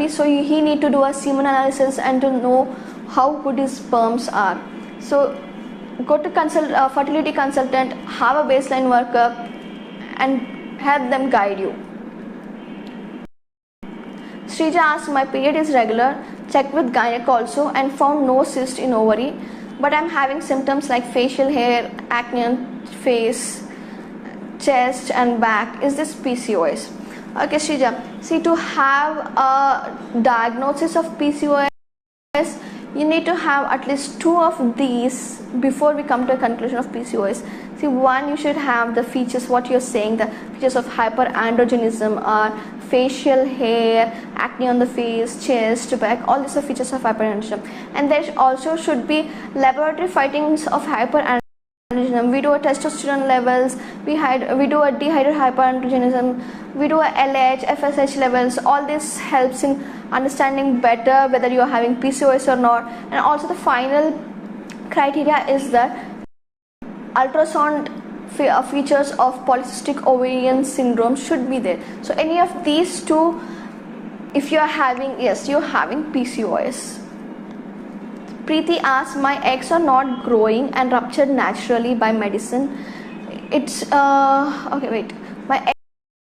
so he need to do a semen analysis and to know how good his sperms are. So go to consult fertility consultant, have a baseline workup and help them guide you. Srija asked, my period is regular, checked with gynec also and found no cyst in ovary, but I'm having symptoms like facial hair, acne on face, chest and back. Is this PCOS? Okay, Srija, see, to have a diagnosis of PCOS, you need to have at least 2 of these before we come to a conclusion of PCOS. See, one, you should have the features, what you're saying, the features of hyperandrogenism are facial hair, acne on the face, chest, back, all these are features of hyperandrogenism. And there also should be laboratory findings of hyperandrogenism. We do a testosterone levels, we do a dehydrated hyperandrogenism, we do a LH, FSH levels. All this helps in understanding better whether you are having PCOS or not. And also the final criteria is that ultrasound features of polycystic ovarian syndrome should be there. So any of these 2, if you are having, yes, you're having PCOS. Preeti asks, my eggs are not growing and ruptured naturally by medicine. It's okay, wait, my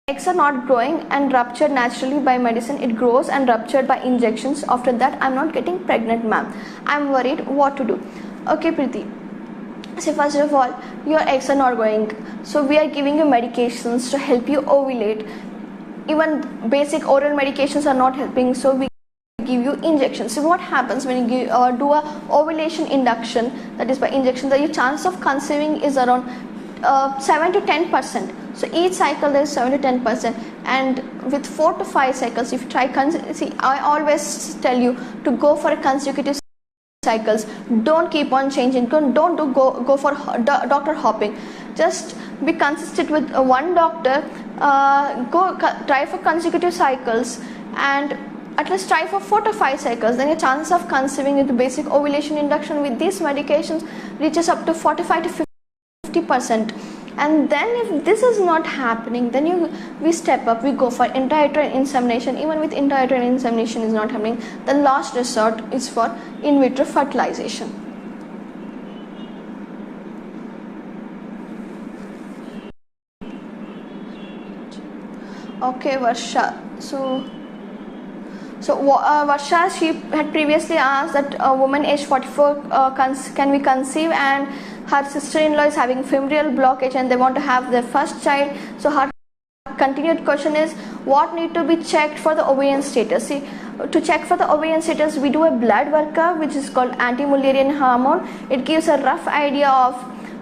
eggs are not growing and ruptured naturally by medicine. It grows and ruptured by injections. After that I'm not getting pregnant, ma'am. I'm worried, what to do? Okay, Preeti, so first of all, your eggs are not growing, so we are giving you medications to help you ovulate. Even basic oral medications are not helping, so we give you injections. So what happens when you do a ovulation induction, that is by injection, that your chance of conceiving is around 7 to 10%. So each cycle there is 7 to 10%, and with 4 to 5 cycles, if you try, see, I always tell you to go for a consecutive cycles. Don't keep on changing. Don't go for doctor hopping. Just be consistent with one doctor. Try for consecutive cycles and at least try for 4 to 5 cycles. Then your chances of conceiving with the basic ovulation induction with these medications reaches up to 45 to 50%. And then if this is not happening, then we step up, we go for intrauterine insemination. Even with intrauterine insemination is not happening, the last resort is for in vitro fertilization. Okay, Varsha. So Varsha, she had previously asked that a woman age 44 can we conceive, and her sister-in-law is having femoral blockage and they want to have their first child. So her continued question is, what need to be checked for the ovarian status? See, to check for the ovarian status, we do a blood workup which is called anti-Mullerian hormone. It gives a rough idea of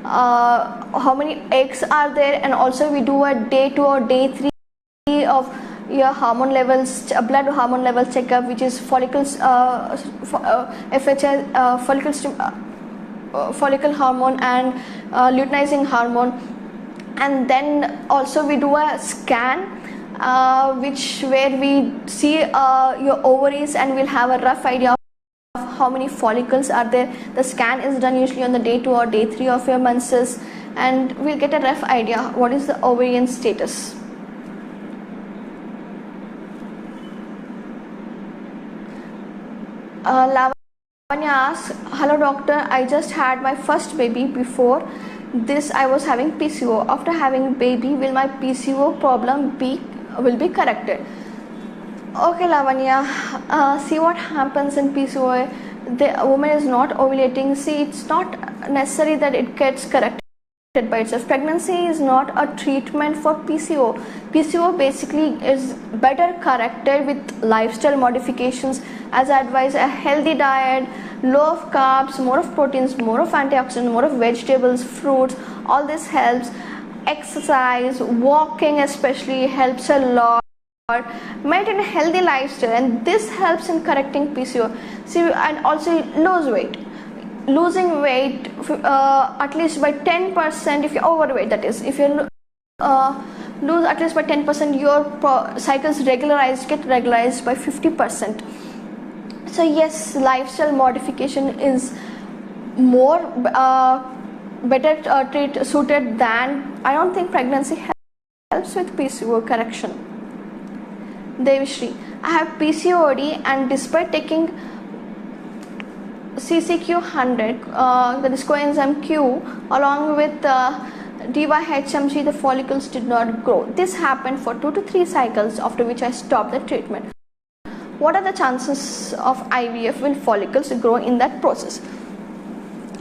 how many eggs are there, and also we do a day 2 or day 3 of your hormone levels, blood hormone levels checkup, which is follicles, FHL, follicle hormone and luteinizing hormone. And then also we do a scan where we see your ovaries, and we'll have a rough idea of how many follicles are there. The scan is done usually on the day 2 or day 3 of your menses, and we'll get a rough idea what is the ovarian status. Lavanya asks, hello doctor, I just had my first baby. Before this I was having PCO. After having baby, will my PCO problem will be corrected? Okay, Lavanya, see what happens in PCO. The woman is not ovulating. See, it's not necessary that it gets corrected. by itself. Pregnancy is not a treatment for PCO. PCO basically is better corrected with lifestyle modifications, as I advise a healthy diet, low of carbs, more of proteins, more of antioxidants, more of vegetables, fruits. All this helps. Exercise, walking especially helps a lot. Maintain a healthy lifestyle, and this helps in correcting PCO. See, and also lose weight. Losing weight at least by 10% if you're overweight, that is, if you lose at least by 10%, your cycles get regularized by 50%. So yes, lifestyle modification is more better suited than, I don't think pregnancy helps with PCO correction. Devishri, I have PCOD and despite taking CCQ100, that is coenzyme Q, along with DYHMG, the follicles did not grow. This happened for 2 to 3 cycles, after which I stopped the treatment. What are the chances of IVF when follicles grow in that process?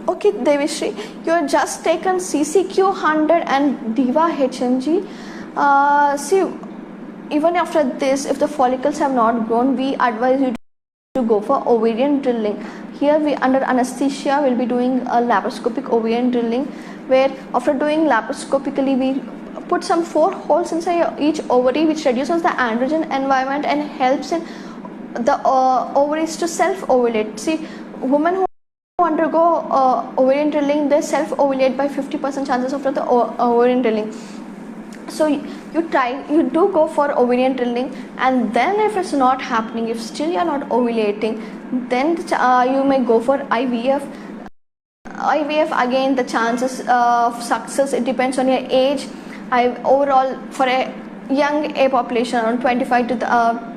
Okay, Devishri, you have just taken CCQ100 and DYHMG. See, even after this, if the follicles have not grown, we advise you to go for ovarian drilling. Here we under anesthesia will be doing a laparoscopic ovarian drilling, where after doing laparoscopically we put some 4 holes inside each ovary, which reduces the androgen environment and helps in the ovaries to self-ovulate. See, women who undergo ovarian drilling, they self-ovulate by 50% chances after the ovarian drilling. So you do go for ovarian drilling, and then if it's not happening, if still you are not ovulating, then you may go for IVF. IVF, again, the chances of success, it depends on your age. Overall, for a young A population around 25 to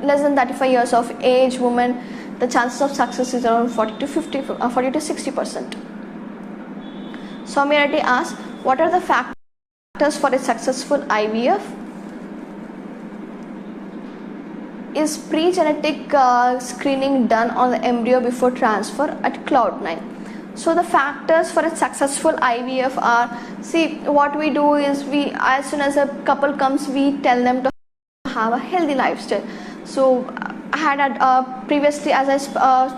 less than 35 years of age women, the chances of success is around 40 to 60%. Soumya Reddy asks, what are the factors for a successful IVF? Is pre-genetic screening done on the embryo before transfer at Cloud9? So the factors for a successful IVF are, see, what we do is, we, as soon as a couple comes, we tell them to have a healthy lifestyle. So I had previously, as I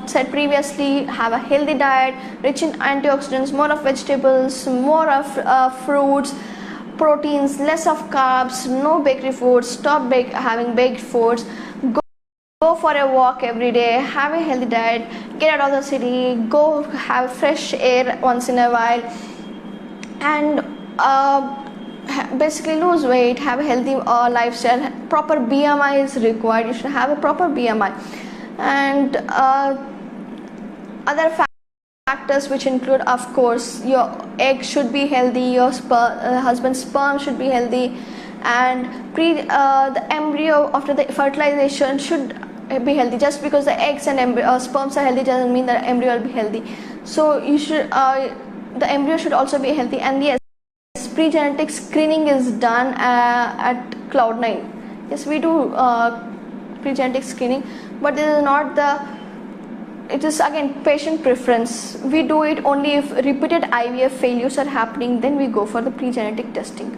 said previously, have a healthy diet rich in antioxidants, more of vegetables, more of fruits, proteins, less of carbs, no bakery foods, stop having baked foods, go for a walk every day, have a healthy diet, get out of the city, go have fresh air once in a while, and basically lose weight, have a healthy lifestyle. Proper BMI is required. You should have a proper BMI, and other factors which include, of course, your egg should be healthy, your husband's sperm should be healthy, and the embryo after the fertilization should be healthy. Just because the eggs and sperms are healthy doesn't mean that the embryo will be healthy. So you should the embryo should also be healthy. And yes, pre-genetic screening is done at Cloud9. Yes, we do pre-genetic screening, but this is not it is again patient preference. We do it only if repeated IVF failures are happening, then we go for the pre-genetic testing.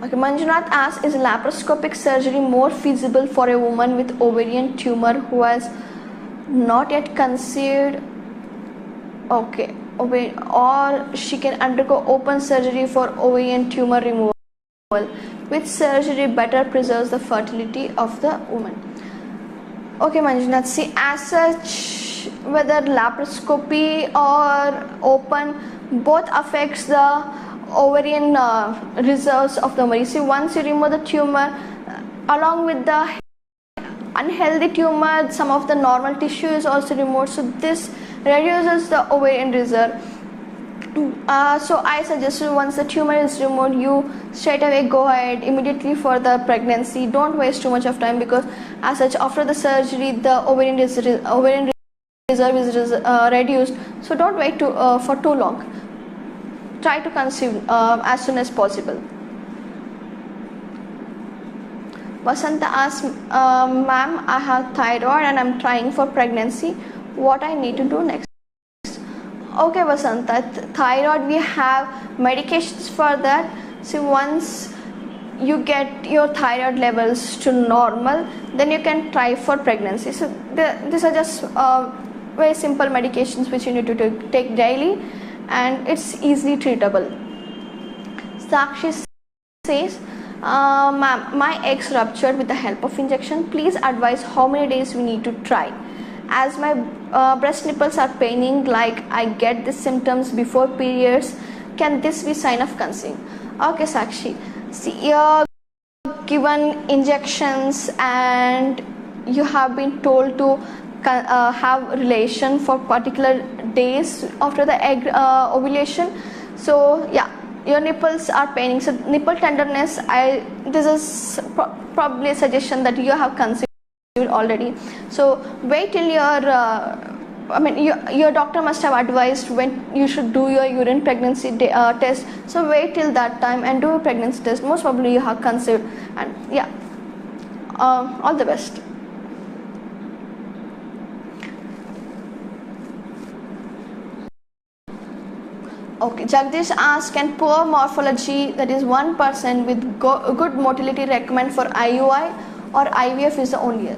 Okay, Manjunath asks, is laparoscopic surgery more feasible for a woman with ovarian tumor who has not yet conceived? Okay, or she can undergo open surgery for ovarian tumor removal. Which surgery better preserves the fertility of the woman? Okay, Manjunath, see, as such, whether laparoscopy or open, both affects the ovarian reserves of the ovary. See, once you remove the tumor, along with the unhealthy tumor, some of the normal tissue is also removed, so this reduces the ovarian reserve. So I suggest you, once the tumor is removed, you straight away go ahead immediately for the pregnancy. Don't waste too much of time, because as such, after the surgery, the ovarian reserve is reduced, so don't wait for too long. Try to conceive as soon as possible. Vasanta asks, ma'am, I have thyroid and I'm trying for pregnancy. What I need to do next? Okay, Vasanta, thyroid, we have medications for that. See, once you get your thyroid levels to normal, then you can try for pregnancy. So these are just very simple medications which you need to take daily, and it's easily treatable. Sakshi says, ma'am, my eggs ruptured with the help of injection. Please advise how many days we need to try. As my breast nipples are paining, like I get the symptoms before periods, can this be sign of conceiving? Okay, Sakshi, see, you're given injections and you have been told to have relation for particular days after the egg ovulation. So yeah, your nipples are paining, so nipple tenderness, this is probably a suggestion that you have conceived already. So wait till your doctor must have advised when you should do your urine pregnancy test. So wait till that time and do a pregnancy test. Most probably you have conceived, and yeah, all the best. Okay, Jagdish asks, can poor morphology, that is one person with good motility, recommend for IUI, or IVF is the only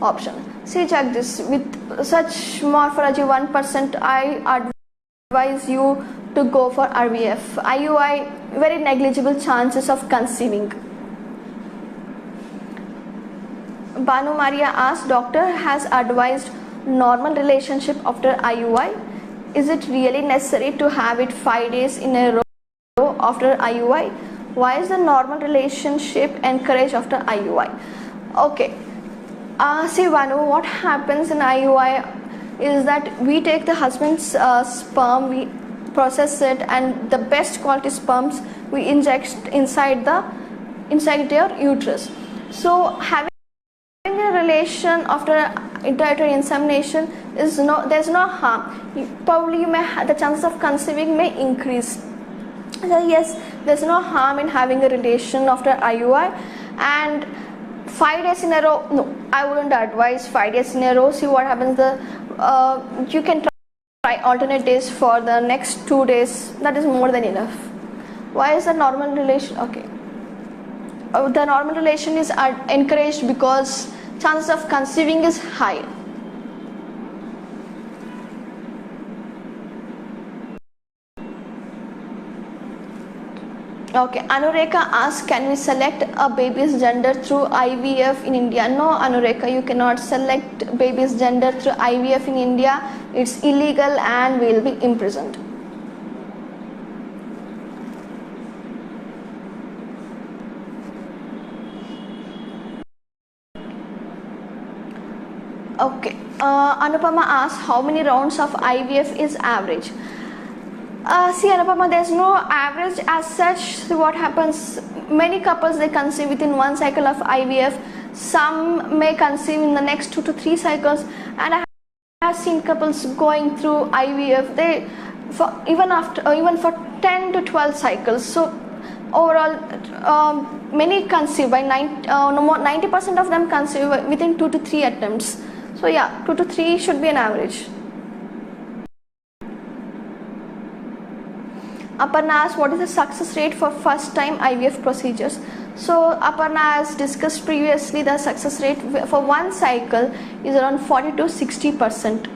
option? See, Jagdish, with such morphology 1%, I advise you to go for IVF. IUI, very negligible chances of conceiving. Banu Maria asks, doctor has advised normal relationship after IUI. Is it really necessary to have it 5 days in a row after IUI? Why is the normal relationship encouraged after IUI? Okay, see, Vanu, what happens in IUI is that we take the husband's sperm, we process it, and the best quality sperms we inject inside their uterus. So having a relation after intrauterine insemination there's no harm. Probably the chances of conceiving may increase. So yes, there's no harm in having a relation after IUI. And 5 days in a row, no, I wouldn't advise 5 days in a row. See what happens. You can try alternate days for the next 2 days. That is more than enough. Why is the normal relation? Okay, the normal relation is encouraged because chances of conceiving is high. Okay, Anureka asks, can we select a baby's gender through IVF in India? No, Anureka, you cannot select baby's gender through IVF in India. It's illegal and will be imprisoned. Okay, Anupama asks, how many rounds of IVF is average? See, Anupama, there's no average as such. So what happens, many couples, they conceive within one cycle of IVF. Some may conceive in the next 2 to 3 cycles, and I have seen couples going through IVF even for 10 to 12 cycles. So overall, many conceive by 90% of them conceive within 2 to 3 attempts. So yeah, 2 to 3 should be an average. Aparna asks, what is the success rate for first time IVF procedures? So Aparna, as discussed previously, the success rate for one cycle is around 40 to 60%.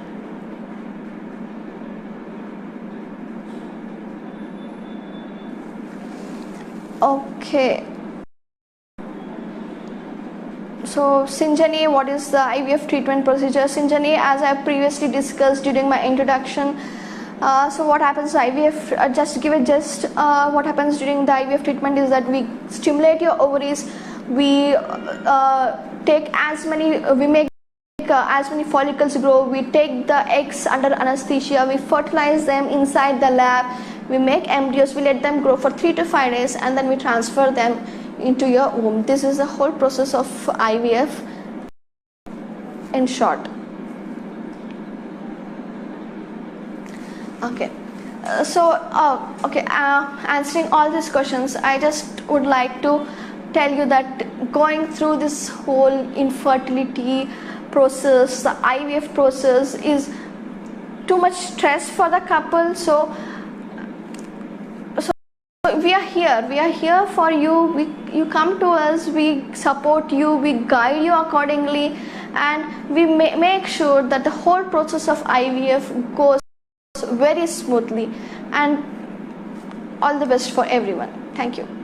Okay. So Sinjani, what is the IVF treatment procedure? Sinjani, as I previously discussed during my introduction, so what happens IVF, just to give it just what happens during the IVF treatment is that we stimulate your ovaries, we take as many, we make as many follicles grow, we take the eggs under anesthesia, we fertilize them inside the lab, we make embryos, we let them grow for 3 to 5 days, and then we transfer them into your womb. This is the whole process of IVF in short. Okay, answering all these questions, I just would like to tell you that going through this whole infertility process, the IVF process, is too much stress for the couple. So we are here for you. You come to us, we support you, we guide you accordingly, and we make sure that the whole process of IVF goes very smoothly. And all the best for everyone. Thank you.